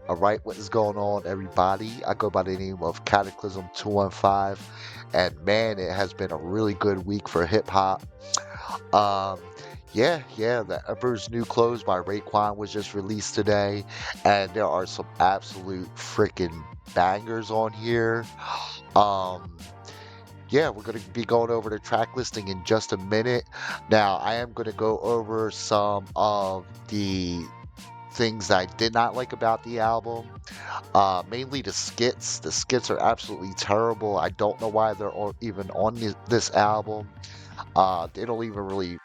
All right, what is going on, everybody? I go by the name of Cataclysm 215, and man, it has been a really good week for hip hop. Um, yeah, the Emperor's New Clothes by Raekwon was just released today, and there are some absolute freaking bangers on here. Um, yeah, we're going to be going over the track listing in just a minute. Now, I am going to go over some of the things I did not like about the album. Mainly the skits. The skits are absolutely terrible. I don't know why they're even on this album. They don't even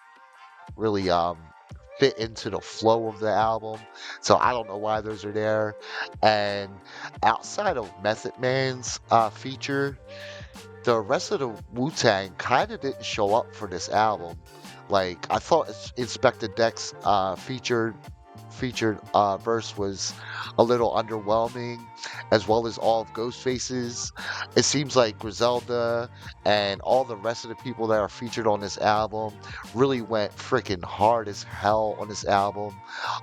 really fit into the flow of the album. So I don't know why those are there. And outside of Method Man's feature, the rest of the Wu-Tang kind of didn't show up for this album. Like I thought Inspectah Deck's featured verse was a little underwhelming, as well as all of Ghostface's. It seems like Griselda and all the rest of the people that are featured on this album really went freaking hard as hell on this album.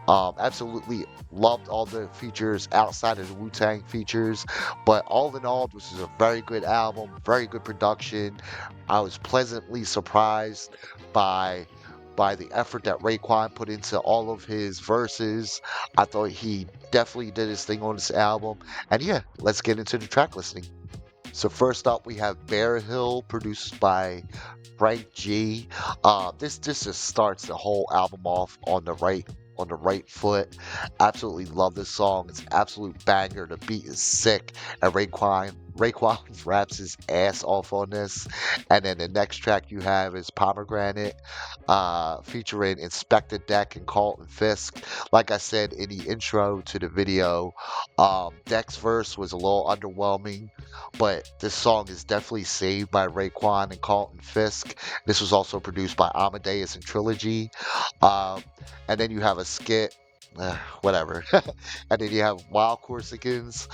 Absolutely loved all the features outside of the Wu-Tang features, but all in all, this is a very good album, very good production. I was pleasantly surprised by the effort that Raekwon put into all of his verses. I thought he definitely did his thing on this album. And yeah, let's get into the track listing. So first up, we have Bear Hill, produced by Frank G. This just starts the whole album off on the right foot. Absolutely love this song. It's an absolute banger. The beat is sick, and Raekwon raps his ass off on this. And then the next track you have is Pomegranite, featuring Inspectah Deck and Carlton Fisk. Like I said in the intro to the video, Deck's verse was a little underwhelming, but this song is definitely saved by Raekwon and Carlton Fisk. This was also produced by Amadeus and Trilogy. Um, and then you have a skit, whatever. And then you have Wild Corsicans,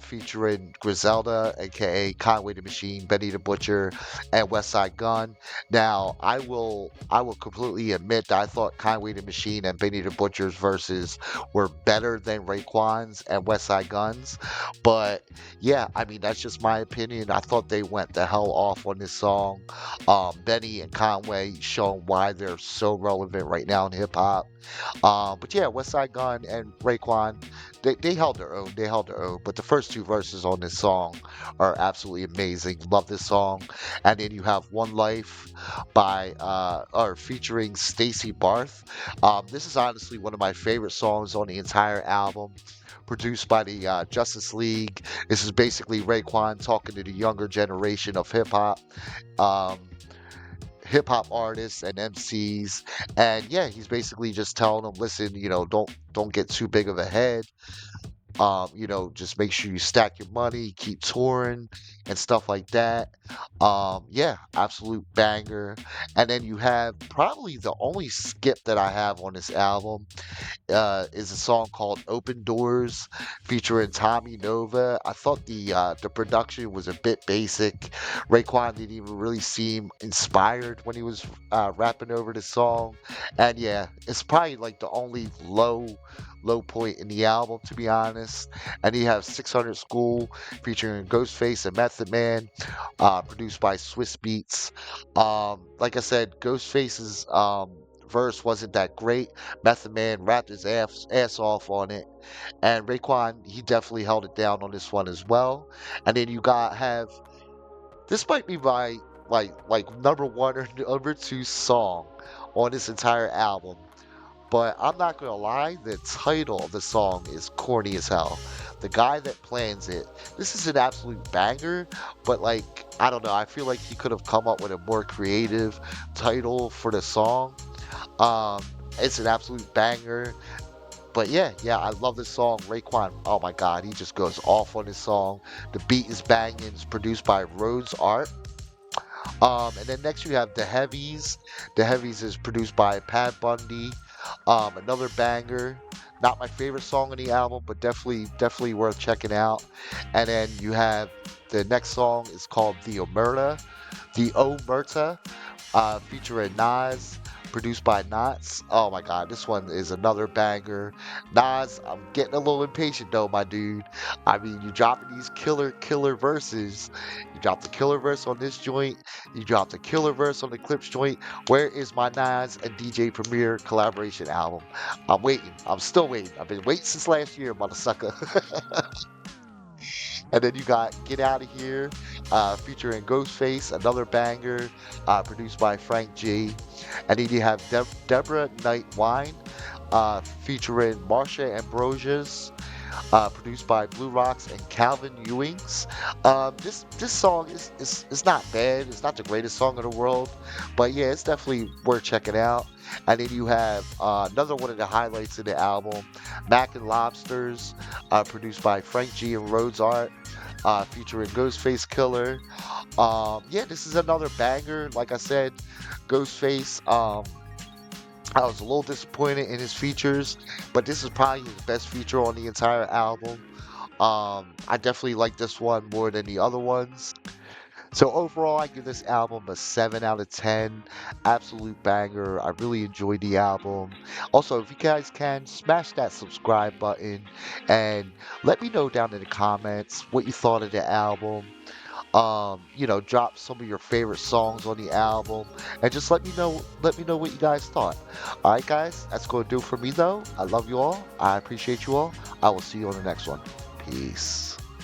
featuring Griselda, aka Conway the Machine, Benny the Butcher, and Westside Gunn. Now, I will completely admit that I thought Conway the Machine and Benny the Butcher's verses were better than Raekwon's and Westside Gunn's, but yeah, I mean that's just my opinion. I thought they went the hell off on this song. Benny and Conway showing why they're so relevant right now in hip hop. But yeah, Westside Gunn and Raekwon, they held their own. They held their own. But the first two verses on this song are absolutely amazing. Love this song. And then you have One Life by or featuring Stacy Barthe. This is honestly one of my favorite songs on the entire album. Produced by the Justice League. This is basically Raekwon talking to the younger generation of Um, hip hop artists and MCs, and yeah, he's basically just telling them, listen, don't get too big of a head. Just make sure you stack your money, keep touring, and stuff like that. Yeah, absolute banger. And then you have probably the only skip that I have on this album is a song called "Open Doors" featuring Tommy Nova. I thought the production was a bit basic. Raekwon didn't even really seem inspired when he was rapping over the song, and yeah, it's probably like the only low point in the album, to be honest. And you have 600 School featuring Ghostface and Method Man, produced by Swiss Beats. Like I said, Ghostface's verse wasn't that great. Method Man rapped his ass off on it, and Raekwon, he definitely held it down on this one as well. And then you got have this might be my like number one or number two song on this entire album. But I'm not gonna lie, the title of the song is corny as hell. The guy that plans it, this is an absolute banger, but like, I don't know, I feel like he could have come up with a more creative title for the song. Um, it's an absolute banger. But yeah, I love this song. Raekwon, oh my god, he just goes off on this song. The beat is banging, it's produced by Rhodes Art. And then next you have The Heavies. The Heavies is produced by Pat Bundy. Another banger. Not my favorite song on the album, but definitely worth checking out. And then you have the next song is called The Omerta, featuring Nas, produced by Nas. Oh my God, this one is another banger. Nas, I'm getting a little impatient though, my dude. I mean, you dropping these killer verses. You dropped the killer verse on this joint. You dropped the killer verse on the Clips joint. Where is my Nas and DJ Premier collaboration album? I'm waiting. I'm still waiting. I've been waiting since last year, mother sucker. And then you got Get Out of Here, featuring Ghostface, another banger, produced by Frank G. And then you have Debra Night Wine, featuring Marsha Ambrosius, produced by Blue Rocks and Calvin Ewings. This song is not bad. It's not the greatest song in the world, but yeah, it's definitely worth checking out. And then you have another one of the highlights in the album, Mac and Lobsters, produced by Frank G and Rhodes Art, featuring Ghostface Killah. Yeah, this is another banger. Like I said, Ghostface. I was a little disappointed in his features, but this is probably his best feature on the entire album. I definitely like this one more than the other ones. So overall, I give this album a 7 out of 10. Absolute banger. I really enjoyed the album. Also, if you guys can, smash that subscribe button and let me know down in the comments what you thought of the album. Drop some of your favorite songs on the album and just let me know what you guys thought. All right, guys, that's going to do it for me though. I love you all. I appreciate you all. I will see you on the next one. Peace.